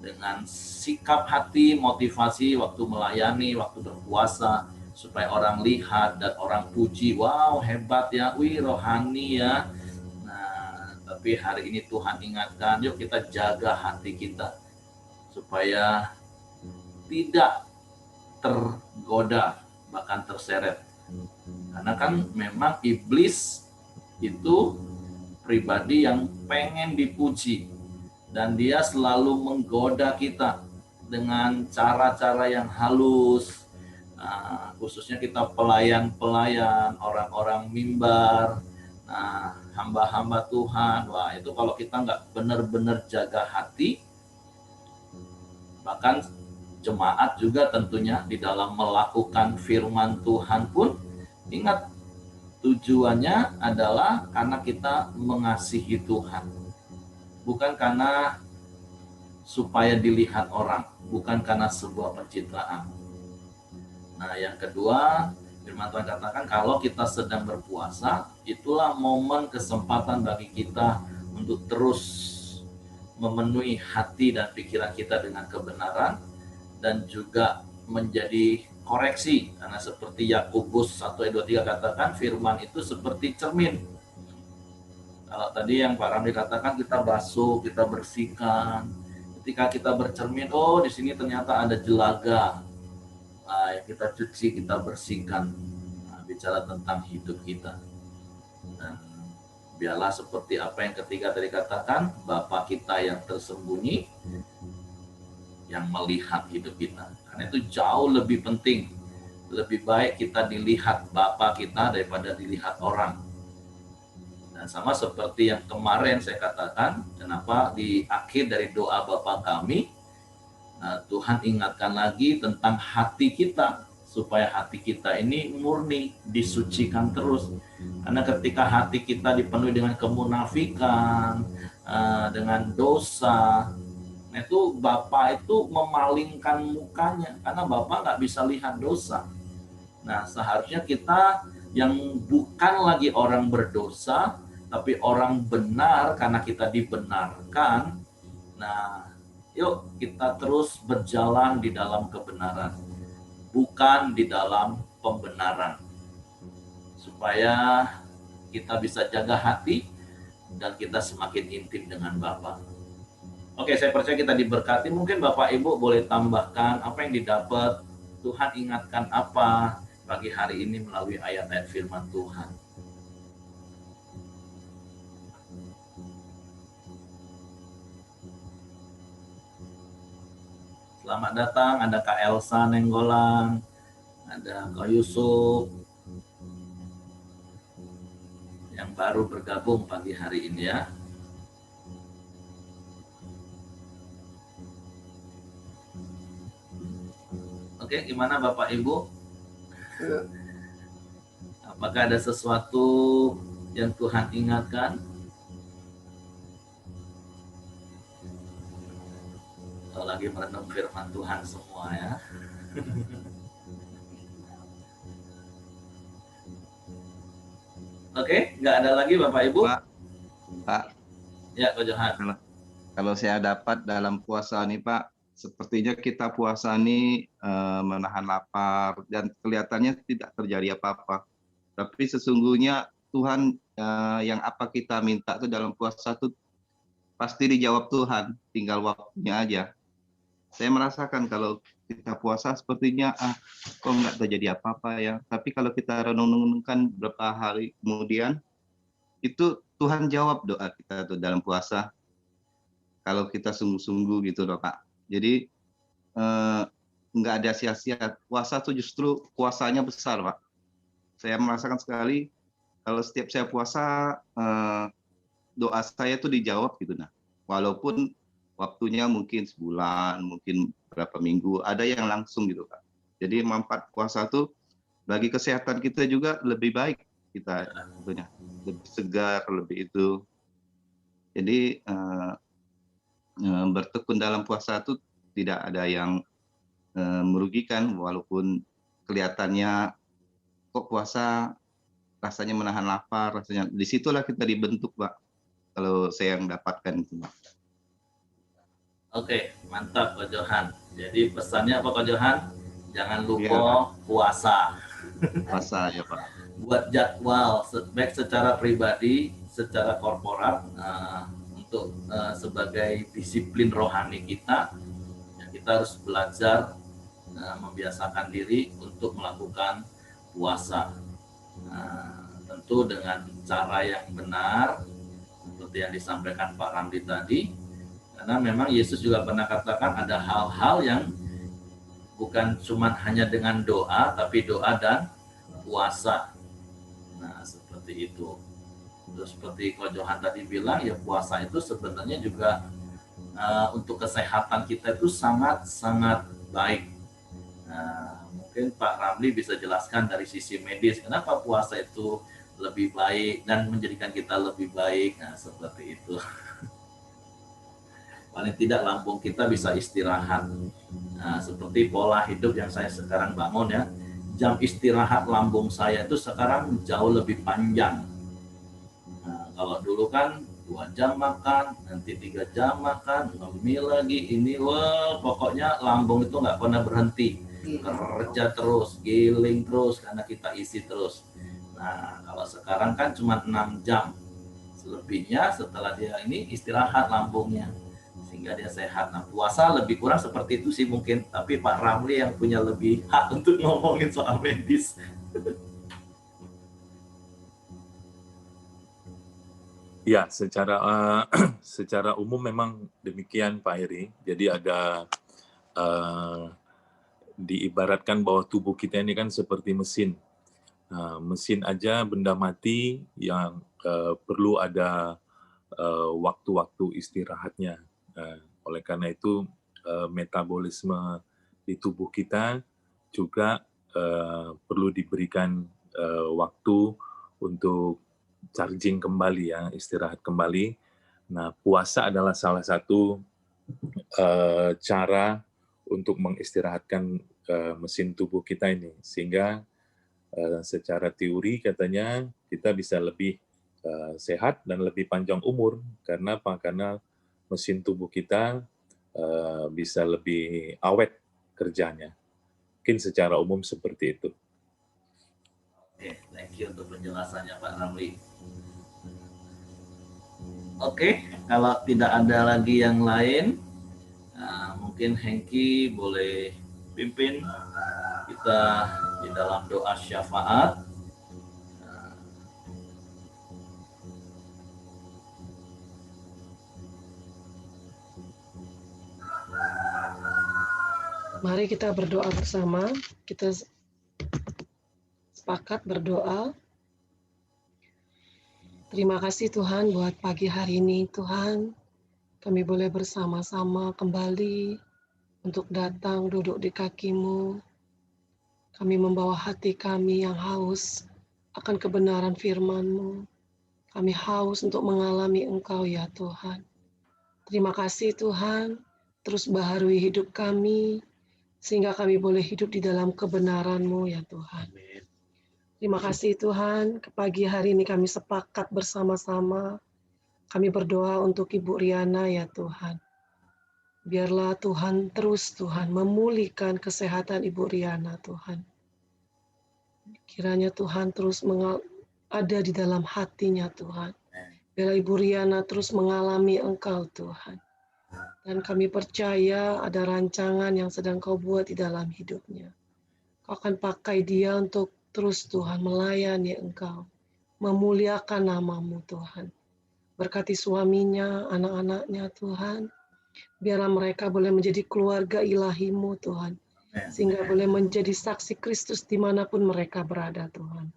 Dengan sikap hati, motivasi waktu melayani, waktu berpuasa, supaya orang lihat dan orang puji, wow hebat ya, wih rohani ya. Nah, tapi hari ini Tuhan ingatkan, yuk kita jaga hati kita, supaya tidak tergoda, bahkan terseret. Karena kan memang iblis itu pribadi yang pengen dipuji, dan dia selalu menggoda kita dengan cara-cara yang halus. Nah, khususnya kita pelayan-pelayan, orang-orang mimbar, nah, hamba-hamba Tuhan. Wah, itu kalau kita nggak benar-benar jaga hati, bahkan jemaat juga tentunya di dalam melakukan firman Tuhan pun, ingat tujuannya adalah karena kita mengasihi Tuhan, bukan karena supaya dilihat orang, bukan karena sebuah pencitraan. Nah, yang kedua, firman Tuhan katakan kalau kita sedang berpuasa, itulah momen kesempatan bagi kita untuk terus memenuhi hati dan pikiran kita dengan kebenaran, dan juga menjadi koreksi. Karena seperti Yakobus 1:23 katakan, firman itu seperti cermin. Kalau tadi yang Pak Ramli katakan kita basuh, kita bersihkan. Ketika kita bercermin, oh di sini ternyata ada jelaga. Nah, yang kita cuci, kita bersihkan. Nah, bicara tentang hidup kita. Dan biarlah seperti apa yang ketiga tadi katakan, Bapa kita yang tersembunyi, yang melihat hidup kita. Karena itu jauh lebih penting. Lebih baik kita dilihat Bapa kita daripada dilihat orang. Dan sama seperti yang kemarin saya katakan, kenapa di akhir dari doa Bapa kami, Tuhan ingatkan lagi tentang hati kita, supaya hati kita ini murni, disucikan terus. Karena ketika hati kita dipenuhi dengan kemunafikan, dengan dosa, itu Bapa itu memalingkan mukanya, karena Bapa nggak bisa lihat dosa. Nah, seharusnya kita yang bukan lagi orang berdosa, tapi orang benar karena kita dibenarkan. Nah, yuk kita terus berjalan di dalam kebenaran, bukan di dalam pembenaran. Supaya kita bisa jaga hati dan kita semakin intim dengan Bapa. Oke, saya percaya kita diberkati. Mungkin Bapak Ibu boleh tambahkan apa yang didapat, Tuhan ingatkan apa pagi hari ini melalui ayat-ayat firman Tuhan. Selamat datang, ada Kak Elsa Nenggolan, ada Kak Yusuf yang baru bergabung pagi hari ini ya. Oke, gimana Bapak Ibu? Apakah ada sesuatu yang Tuhan ingatkan? Lagi merenung firman Tuhan semua ya. Oke, nggak ada lagi Bapak Ibu? Pak. Ya, Ko Johan. Kalau saya dapat dalam puasa nih Pak, sepertinya kita puasa ini menahan lapar dan kelihatannya tidak terjadi apa-apa. Tapi sesungguhnya Tuhan yang apa kita minta itu dalam puasa itu pasti dijawab Tuhan, tinggal waktunya aja. Saya merasakan kalau kita puasa sepertinya kok nggak terjadi apa-apa ya. Tapi kalau kita renung-renungkan beberapa hari kemudian, itu Tuhan jawab doa kita tuh dalam puasa. Kalau kita sungguh-sungguh gitu loh Pak. Jadi nggak ada sia-sia. Puasa tuh justru kuasanya besar Pak. Saya merasakan sekali kalau setiap saya puasa doa saya tuh dijawab gitu nah. Walaupun waktunya mungkin sebulan, mungkin berapa minggu, ada yang langsung gitu Pak. Jadi manfaat puasa tuh bagi kesehatan kita juga lebih baik kita tentunya. Lebih segar, lebih itu. Jadi bertekun dalam puasa itu tidak ada yang merugikan, walaupun kelihatannya kok puasa rasanya menahan lapar, rasanya disitulah kita dibentuk Pak, kalau saya yang dapatkan itu Pak. Oke, mantap Ko Johan. Jadi pesannya apa Ko Johan? Jangan lupa Ya, puasa. puasa ya Pak. Buat jadwal baik secara pribadi, secara korporat, untuk sebagai disiplin rohani kita, ya kita harus belajar membiasakan diri untuk melakukan puasa. Tentu dengan cara yang benar, seperti yang disampaikan Pak Ramli tadi, karena memang Yesus juga pernah katakan ada hal-hal yang bukan cuma hanya dengan doa, tapi doa dan puasa. Nah, seperti itu. Terus seperti Ko Johan tadi bilang, ya puasa itu sebenarnya juga untuk kesehatan kita itu sangat-sangat baik. Nah, mungkin Pak Ramli bisa jelaskan dari sisi medis, kenapa puasa itu lebih baik dan menjadikan kita lebih baik. Nah, seperti itu. Paling tidak lambung kita bisa istirahat. Nah, seperti pola hidup yang saya sekarang bangun ya, jam istirahat lambung saya itu sekarang jauh lebih panjang. Nah, kalau dulu kan 2 jam makan, nanti 3 jam makan, ngemil lagi, ini pokoknya lambung itu nggak pernah berhenti. Kerja terus, giling terus, karena kita isi terus. Nah, kalau sekarang kan cuma 6 jam. Selebihnya setelah dia ini istirahat lambungnya sehingga dia sehat. Nah, puasa lebih kurang seperti itu sih mungkin, tapi Pak Ramli yang punya lebih hak untuk ngomongin soal medis. Ya, secara umum memang demikian Pak Heri. Jadi ada diibaratkan bahwa tubuh kita ini kan seperti mesin. Mesin aja benda mati yang perlu ada waktu-waktu istirahatnya. Oleh karena itu metabolisme di tubuh kita juga perlu diberikan waktu untuk charging kembali ya, istirahat kembali. Nah, puasa adalah salah satu cara untuk mengistirahatkan mesin tubuh kita ini, sehingga secara teori katanya kita bisa lebih sehat dan lebih panjang umur. Karena apa? Karena mesin tubuh kita bisa lebih awet kerjanya. Mungkin secara umum seperti itu. Oke, thank you untuk penjelasannya Pak Ramli. Oke, kalau tidak ada lagi yang lain, mungkin Hengki boleh pimpin kita di dalam doa syafaat. Mari kita berdoa bersama. Kita sepakat berdoa. Terima kasih Tuhan buat pagi hari ini Tuhan. Kami boleh bersama-sama kembali untuk datang duduk di kaki-Mu. Kami membawa hati kami yang haus akan kebenaran firman-Mu. Kami haus untuk mengalami Engkau ya Tuhan. Terima kasih Tuhan, terus baharui hidup kami, sehingga kami boleh hidup di dalam kebenaran-Mu ya Tuhan. Terima kasih Tuhan, ke pagi hari ini kami sepakat bersama-sama. Kami berdoa untuk Ibu Riana ya Tuhan. Biarlah Tuhan terus Tuhan memulihkan kesehatan Ibu Riana Tuhan. Kiranya Tuhan terus ada di dalam hatinya Tuhan. Biarlah Ibu Riana terus mengalami Engkau Tuhan. Dan kami percaya ada rancangan yang sedang Kau buat di dalam hidupnya. Kau akan pakai dia untuk terus Tuhan melayani Engkau. Memuliakan nama-Mu Tuhan. Berkati suaminya, anak-anaknya Tuhan. Biarlah mereka boleh menjadi keluarga ilahi-Mu Tuhan. Sehingga boleh menjadi saksi Kristus dimanapun mereka berada Tuhan.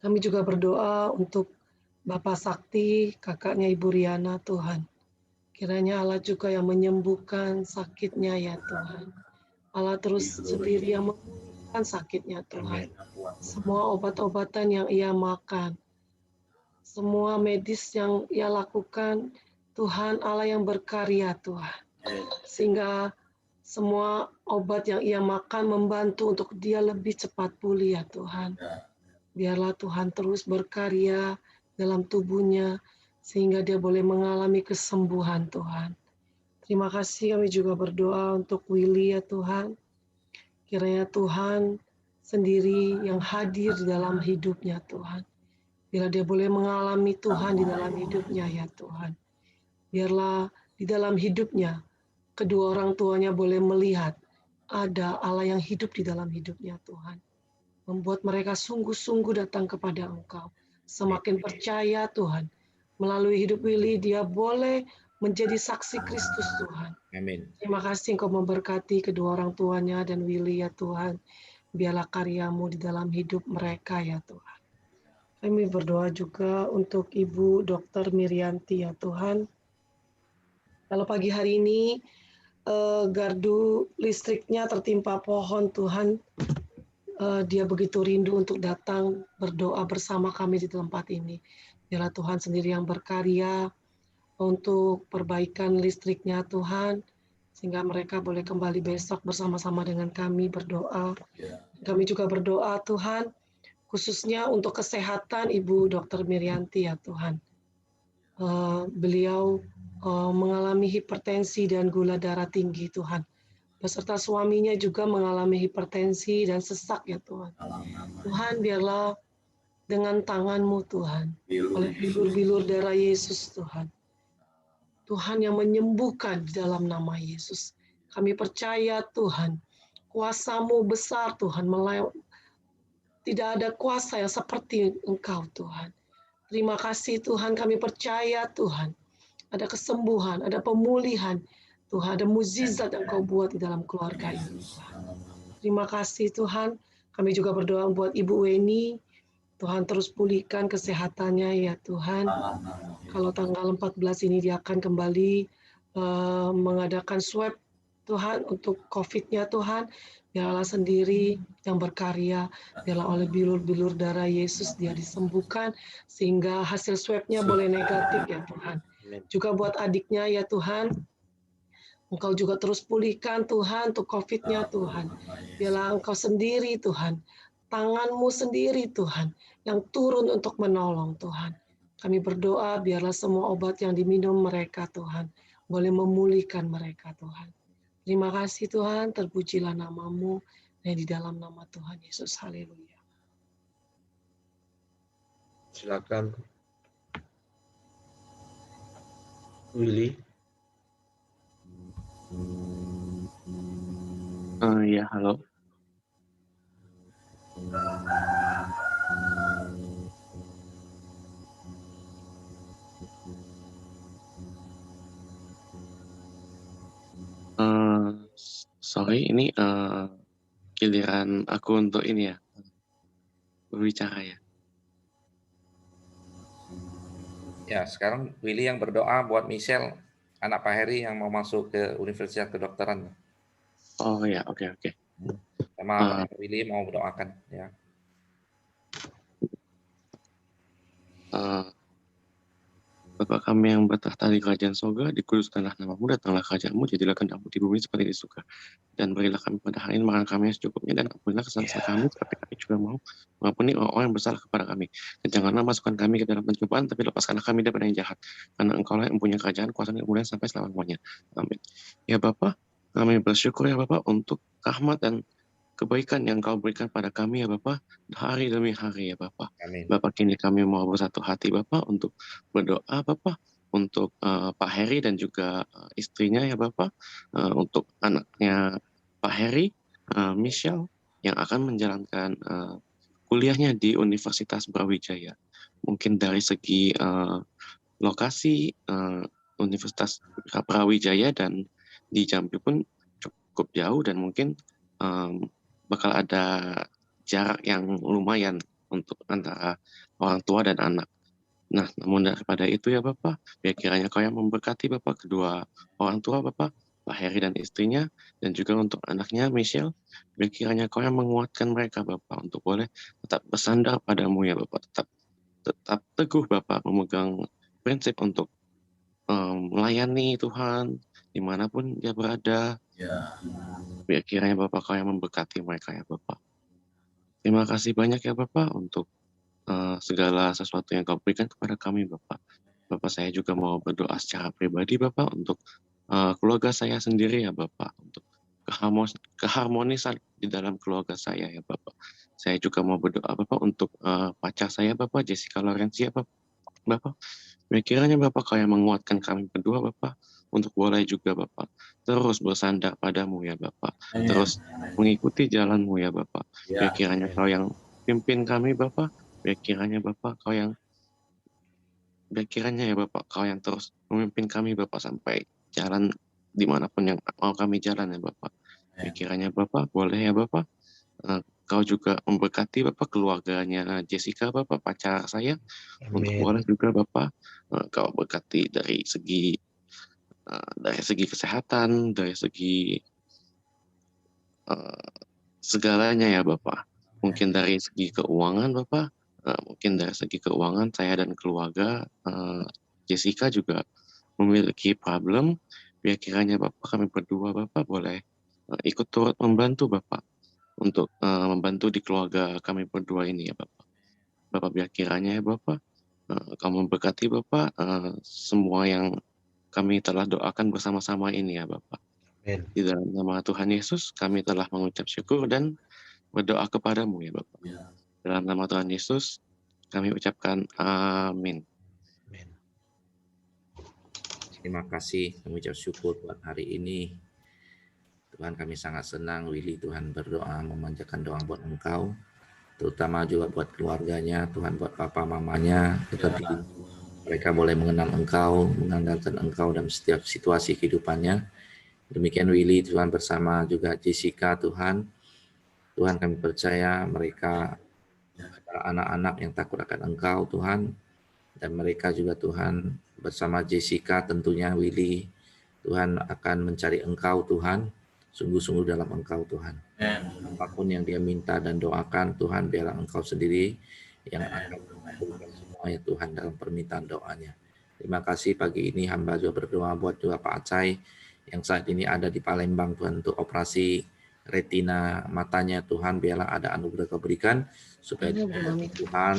Kami juga berdoa untuk Bapak Sakti, kakaknya Ibu Riana Tuhan. Kiranya Allah juga yang menyembuhkan sakitnya ya Tuhan. Allah terus sendiri yang memulihkan sakitnya Tuhan. Semua obat-obatan yang ia makan, semua medis yang ia lakukan, Tuhan Allah yang berkarya Tuhan. Sehingga semua obat yang ia makan membantu untuk dia lebih cepat pulih ya Tuhan. Biarlah Tuhan terus berkarya dalam tubuhnya, sehingga dia boleh mengalami kesembuhan Tuhan. Terima kasih, kami juga berdoa untuk Willy ya Tuhan. Kiranya Tuhan sendiri yang hadir di dalam hidupnya Tuhan. Biarlah dia boleh mengalami Tuhan di dalam hidupnya ya Tuhan. Biarlah di dalam hidupnya, kedua orang tuanya boleh melihat ada Allah yang hidup di dalam hidupnya Tuhan. Membuat mereka sungguh-sungguh datang kepada Engkau. Semakin percaya Tuhan. Melalui hidup Willy, dia boleh menjadi saksi Kristus Tuhan. Amin. Terima kasih Engkau memberkati kedua orang tuanya dan Willy ya Tuhan. Biarlah karya-Mu di dalam hidup mereka ya Tuhan. Kami berdoa juga untuk Ibu Dr. Miryanti ya Tuhan. Kalau pagi hari ini gardu listriknya tertimpa pohon Tuhan. Dia begitu rindu untuk datang berdoa bersama kami di tempat ini. Biarlah Tuhan sendiri yang berkarya untuk perbaikan listriknya Tuhan, sehingga mereka boleh kembali besok bersama-sama dengan kami berdoa. Kami juga berdoa Tuhan, khususnya untuk kesehatan Ibu Dr. Miryanti ya Tuhan. Beliau mengalami hipertensi dan gula darah tinggi Tuhan. Beserta suaminya juga mengalami hipertensi dan sesak ya Tuhan. Tuhan biarlah dengan tangan-Mu Tuhan, oleh bilur-bilur darah Yesus Tuhan. Tuhan yang menyembuhkan di dalam nama Yesus. Kami percaya Tuhan, kuasa-Mu besar Tuhan, tidak ada kuasa yang seperti Engkau Tuhan. Terima kasih Tuhan, kami percaya Tuhan, ada kesembuhan, ada pemulihan, Tuhan, ada mukjizat yang Kau buat di dalam keluarga ini Tuhan. Terima kasih Tuhan, kami juga berdoa buat Ibu Weni, Tuhan terus pulihkan kesehatannya ya Tuhan. Kalau tanggal 14 ini dia akan kembali mengadakan swab Tuhan untuk COVID-nya Tuhan. Biarlah sendiri yang berkarya, biarlah oleh bilur-bilur darah Yesus dia disembuhkan sehingga hasil swabnya boleh negatif ya Tuhan. Juga buat adiknya ya Tuhan, Engkau juga terus pulihkan Tuhan untuk COVID-nya Tuhan. Biarlah Engkau sendiri Tuhan, tangan-Mu sendiri Tuhan, yang turun untuk menolong Tuhan. Kami berdoa biarlah semua obat yang diminum mereka Tuhan, boleh memulihkan mereka Tuhan. Terima kasih Tuhan, terpujilah nama-Mu, dan di dalam nama Tuhan Yesus. Haleluya. Silakan Willy. Ya, halo. Sorry, ini giliran aku untuk ini ya, berbicara ya. Ya, sekarang Willy yang berdoa buat Michelle, anak Pak Heri yang mau masuk ke Universitas Kedokteran. Oh ya, oke. Sama Willy mau mendoakan ya. Bapa kami yang bertahta di kerajaan surga, dikuduskanlah nama-Mu, datanglah kerajaan-Mu, jadilah kehendak-Mu di bumi seperti di surga. Dan berilah kami pada hari ini makan kami yang secukupnya, dan ampunilah kesalahan kami, seperti kami juga mau mengampuni orang-orang yang bersalah kepada kami. Dan janganlah masukkan kami ke dalam pencobaan, tapi lepaskanlah kami daripada yang jahat. Karena Engkau lah yang mempunyai kerajaan, kuasa dan kemuliaan sampai selama-lamanya. Amin. Ya Bapa, kami bersyukur ya Bapa untuk rahmat dan kebaikan yang Kau berikan pada kami ya Bapa, hari demi hari ya Bapa. Amin. Bapa, kini kami mau bersatu hati Bapa untuk berdoa Bapa, untuk Pak Heri dan juga istrinya ya Bapa, untuk anaknya Pak Heri, Michelle, yang akan menjalankan kuliahnya di Universitas Brawijaya. Mungkin dari segi lokasi Universitas Brawijaya dan di Jambi pun cukup jauh, dan mungkin bakal ada jarak yang lumayan untuk antara orang tua dan anak. Nah, namun daripada itu ya Bapak, biar kiranya Kau yang memberkati Bapak kedua orang tua Bapak, Pak Heri dan istrinya, dan juga untuk anaknya Michelle, biar kiranya Kau yang menguatkan mereka Bapak untuk boleh tetap bersandar padamu ya Bapak, tetap teguh Bapak memegang prinsip untuk melayani Tuhan dimanapun dia berada. Biar kiranya Bapak Kau yang memberkati mereka ya Bapak. Terima kasih banyak ya Bapak untuk segala sesuatu yang Kau berikan kepada kami Bapak. Bapak, saya juga mau berdoa secara pribadi Bapak untuk keluarga saya sendiri ya Bapak, untuk keharmonisan di dalam keluarga saya ya Bapak. Saya juga mau berdoa Bapak untuk pacar saya Bapak, Jessica Lorencia Bapak. Biar kiranya Bapak Kau yang menguatkan kami berdua Bapak, untuk boleh juga Bapak terus bersandar padamu ya Bapak, terus mengikuti jalan-Mu ya Bapak. Biar kiranya Kau yang pimpin kami Bapak, biar kiranya Bapak Kau yang ya Bapak Kau yang terus memimpin kami Bapak sampai jalan dimanapun yang mau kami jalan ya Bapak. Biar kiranya Bapak boleh ya Bapak Kau juga memberkati Bapak keluarganya Jessica Bapak, pacar saya. Amin. Untuk boleh juga Bapak Kau berkati dari segi kesehatan, dari segi segalanya ya Bapak. Mungkin dari segi keuangan Bapak, mungkin dari segi keuangan saya dan keluarga Jessica juga memiliki problem. Biar kiranya Bapak kami berdua Bapak boleh ikut turut membantu Bapak untuk membantu di keluarga kami berdua ini ya Bapak. Bapak, biar kiranya ya Bapak Kamu memberkati Bapak semua yang kami telah doakan bersama-sama ini ya Bapak. Amin. Di dalam nama Tuhan Yesus kami telah mengucap syukur dan berdoa kepadamu ya Bapak. Dalam nama Tuhan Yesus, Kami ucapkan amin. Amin. Terima kasih, kami ucap syukur buat hari ini. Tuhan, kami sangat senang Willy Tuhan berdoa memanjakan doa buat Engkau, terutama juga buat keluarganya, Tuhan, buat papa mamanya, tetapi mereka boleh mengenal Engkau, mengandalkan Engkau dalam setiap situasi kehidupannya. Demikian Willy, Tuhan, bersama juga Jessica, Tuhan. Tuhan, kami percaya mereka adalah anak-anak yang takut akan Engkau, Tuhan. Dan mereka juga, Tuhan, bersama Jessica tentunya Willy, Tuhan akan mencari Engkau, Tuhan, sungguh-sungguh dalam Engkau, Tuhan. Apapun yang dia minta dan doakan, Tuhan, biarlah Engkau sendiri yang akan mengabulkan semua ya Tuhan dalam permintaan doanya. Terima kasih pagi ini hamba juga berdoa buat juga Pak Acai yang saat ini ada di Palembang, Tuhan, untuk operasi retina matanya, Tuhan, biarlah ada anugerah Kau berikan supaya Tuhan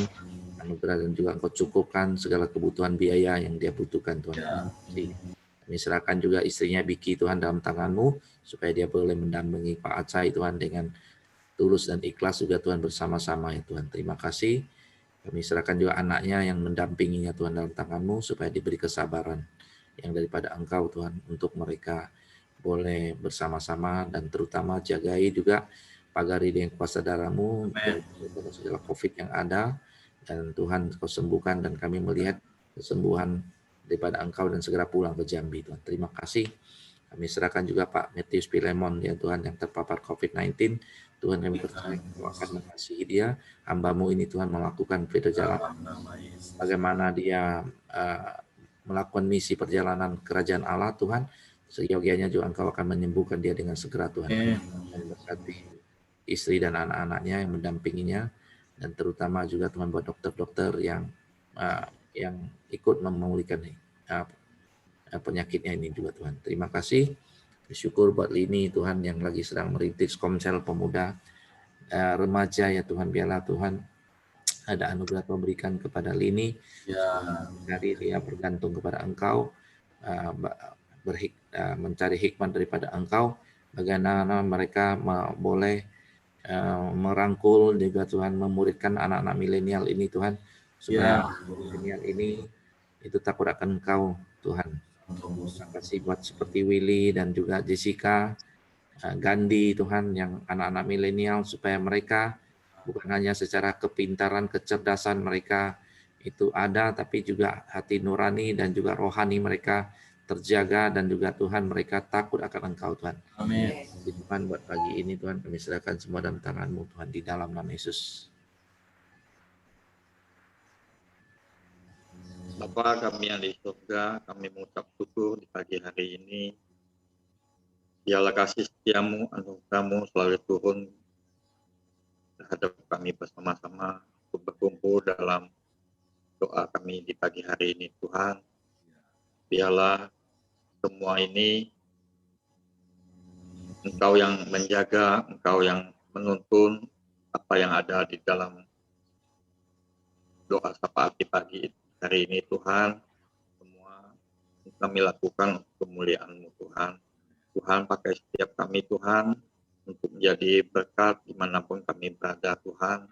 anugerah dan juga Engkau cukupkan segala kebutuhan biaya yang dia butuhkan, Tuhan. Kami serahkan juga istrinya Biki, Tuhan, dalam tangan-Mu supaya dia boleh mendampingi Pak Acai, Tuhan, dengan tulus dan ikhlas juga, Tuhan, bersama-sama ya Tuhan. Terima kasih. Kami serahkan juga anaknya yang mendampinginya, Tuhan, dalam tangan-Mu supaya diberi kesabaran yang daripada Engkau, Tuhan, untuk mereka boleh bersama-sama dan terutama jagai juga pagari dengan kuasa darah-Mu dari segala COVID yang ada, dan Tuhan Kau sembuhkan dan kami melihat kesembuhan daripada Engkau dan segera pulang ke Jambi, Tuhan. Terima kasih. Kami serahkan juga Pak Matius Pilemon ya Tuhan yang terpapar COVID-19. Tuhan, kami percaya Engkau akan mengasihi dia. Hamba-Mu ini Tuhan melakukan perjalanan bagaimana dia melakukan misi perjalanan kerajaan Allah, Tuhan. Seyogianya juga Engkau akan menyembuhkan dia dengan segera, Tuhan. Dan berkati istri dan anak-anaknya yang mendampinginya, dan terutama juga Tuhan buat dokter-dokter yang ikut memulihkan penyakitnya ini juga, Tuhan. Terima kasih. Bersyukur buat Lini, Tuhan, yang lagi sedang merintis Komsel Pemuda Remaja ya Tuhan. Biarlah Tuhan ada anugerah Kau berikan kepada Lini, dari dia bergantung kepada Engkau, mencari hikmat daripada Engkau, bagaimana mereka boleh merangkul juga Tuhan, memuridkan anak-anak milenial ini, Tuhan, supaya milenial ini itu takut akan Engkau, Tuhan. Terima kasih buat seperti Willy dan juga Jessica, Gandhi, Tuhan, yang anak-anak milenial, supaya mereka bukan hanya secara kepintaran, kecerdasan mereka itu ada, tapi juga hati nurani dan juga rohani mereka terjaga, dan juga Tuhan mereka takut akan Engkau, Tuhan. Amin. Tuhan, buat pagi ini Tuhan kami serahkan semua dalam tangan-Mu, Tuhan, di dalam nama Yesus. Bapa kami yang di surga, kami mengucap syukur di pagi hari ini. Biarlah kasih setiamu, anugerah-Mu selalu turun terhadap kami bersama-sama untuk berkumpul dalam doa kami di pagi hari ini, Tuhan. Biarlah semua ini Engkau yang menjaga, Engkau yang menuntun apa yang ada di dalam doa syafaat di pagi hari ini, Tuhan. Semua kami lakukan untuk kemuliaan-Mu, Tuhan. Tuhan, pakai setiap kami, Tuhan, untuk menjadi berkat dimanapun kami berada, Tuhan.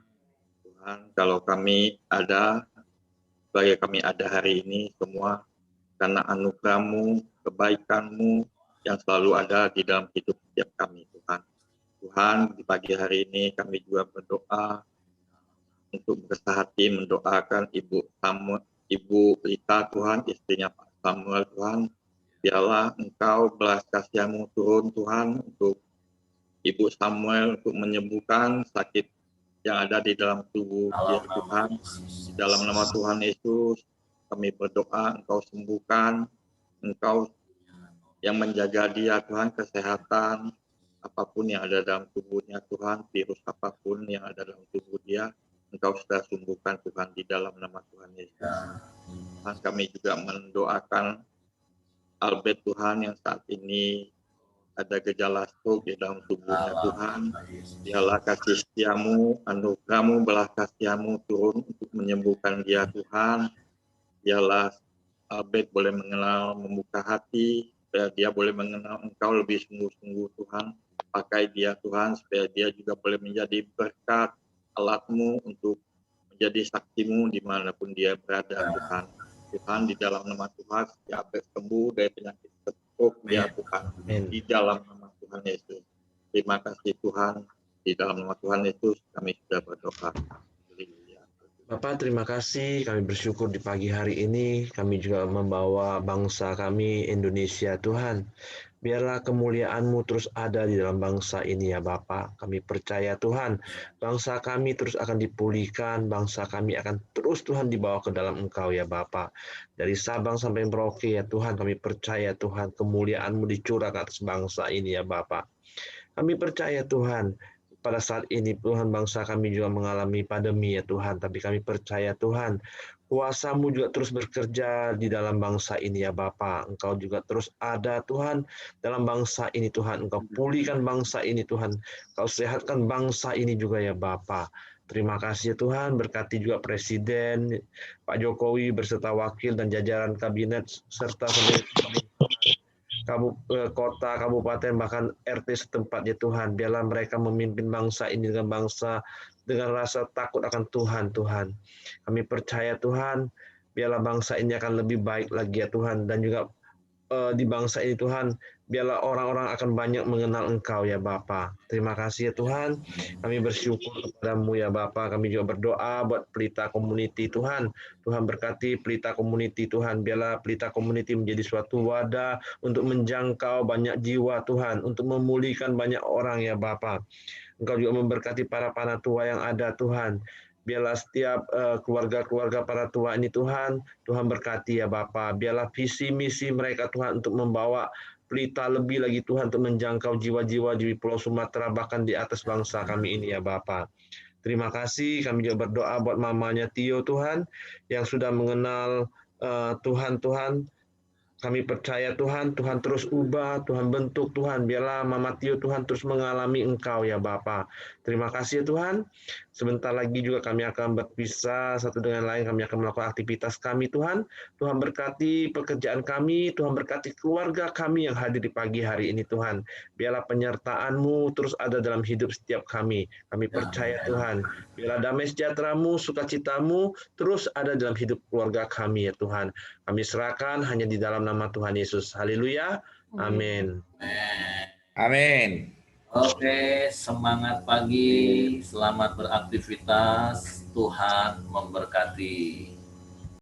Tuhan, kalau kami ada, sebagai kami ada hari ini, semua karena anugerah-Mu, kebaikan-Mu yang selalu ada di dalam hidup setiap kami, Tuhan. Tuhan, di pagi hari ini kami juga berdoa untuk bersah hati mendoakan Ibu Rita, Tuhan, istrinya Pak Samuel, Tuhan. Biarlah Engkau belas kasih-Mu turun, Tuhan, untuk Ibu Samuel, untuk menyembuhkan sakit yang ada di dalam tubuh dia, Tuhan. Di dalam nama Tuhan Yesus, kami berdoa Engkau sembuhkan, Engkau yang menjaga dia, Tuhan, kesehatan, apapun yang ada dalam tubuhnya, Tuhan, virus apapun yang ada dalam tubuh dia, Engkau sudah sembuhkan, Tuhan, di dalam nama Tuhan Yesus. Tuhan, kami juga mendoakan Albert, Tuhan, yang saat ini ada gejala stroke di dalam tubuhnya, Tuhan. Biarlah kasih setiamu, anugerah-Mu, belas kasih-Mu turun untuk menyembuhkan dia, Tuhan. Biarlah Albert boleh mengenal, membuka hati, supaya dia boleh mengenal Engkau lebih sungguh-sungguh, Tuhan. Pakai dia, Tuhan, supaya dia juga boleh menjadi berkat, alat-Mu untuk menjadi saksimu dimanapun dia berada Tuhan. Tuhan di dalam nama Tuhan dia sembuh dari penyakit stroke dia Tuhan. Di dalam nama Tuhan Yesus. Terima kasih Tuhan. Di dalam nama Tuhan Yesus kami sudah berdoa. Bapak, terima kasih. Kami bersyukur di pagi hari ini. Kami juga membawa bangsa kami, Indonesia, Tuhan. Biarlah kemuliaan-Mu terus ada di dalam bangsa ini ya Bapak. Kami percaya Tuhan, bangsa kami terus akan dipulihkan, bangsa kami akan terus Tuhan dibawa ke dalam Engkau ya Bapak. Dari Sabang sampai Merauke ya Tuhan, kami percaya Tuhan, kemuliaan-Mu dicurah ke atas bangsa ini ya Bapak. Kami percaya Tuhan, pada saat ini Tuhan bangsa kami juga mengalami pandemi ya Tuhan, tapi kami percaya Tuhan kuasa-Mu juga terus bekerja di dalam bangsa ini ya Bapa. Engkau juga terus ada Tuhan dalam bangsa ini Tuhan. Engkau pulihkan bangsa ini Tuhan. Engkau sehatkan bangsa ini juga ya Bapa. Terima kasih Tuhan, berkati juga Presiden Pak Jokowi beserta wakil dan jajaran kabinet serta kota, kabupaten, bahkan RT setempat ya Tuhan. Biarlah mereka memimpin bangsa ini dengan rasa takut akan Tuhan, Tuhan. Kami percaya Tuhan, biarlah bangsa ini akan lebih baik lagi ya Tuhan. Dan juga di bangsa ini Tuhan, biarlah orang-orang akan banyak mengenal Engkau ya Bapa. Terima kasih ya Tuhan. Kami bersyukur kepadamu ya Bapa. Kami juga berdoa buat Pelita Community Tuhan. Tuhan berkati Pelita Community Tuhan. Biarlah Pelita Community menjadi suatu wadah untuk menjangkau banyak jiwa Tuhan. Untuk memulihkan banyak orang ya Bapa. Engkau juga memberkati para panatua yang ada Tuhan. Biarlah setiap keluarga-keluarga para tua ini Tuhan berkati ya Bapa. Biarlah visi misi mereka Tuhan untuk membawa Pelita lebih lagi Tuhan untuk menjangkau jiwa-jiwa di Pulau Sumatera bahkan di atas bangsa kami ini ya Bapa. Terima kasih, kami juga berdoa buat mamanya Tio Tuhan yang sudah mengenal Tuhan. Kami percaya Tuhan terus ubah, Tuhan bentuk Tuhan. Biarlah Mama Tio Tuhan terus mengalami Engkau ya Bapa. Terima kasih Tuhan. Sebentar lagi juga kami akan berpisah satu dengan lain. Kami akan melakukan aktivitas kami Tuhan. Tuhan berkati pekerjaan kami. Tuhan berkati keluarga kami yang hadir di pagi hari ini Tuhan. Biarlah penyertaan-Mu terus ada dalam hidup setiap kami. Kami percaya Tuhan. Biarlah damai sejahtera-Mu, sukacita-Mu terus ada dalam hidup keluarga kami ya Tuhan. Kami serahkan hanya di dalam nama Tuhan Yesus. Haleluya. Amin. Amin. Oke, semangat pagi, selamat beraktivitas, Tuhan memberkati.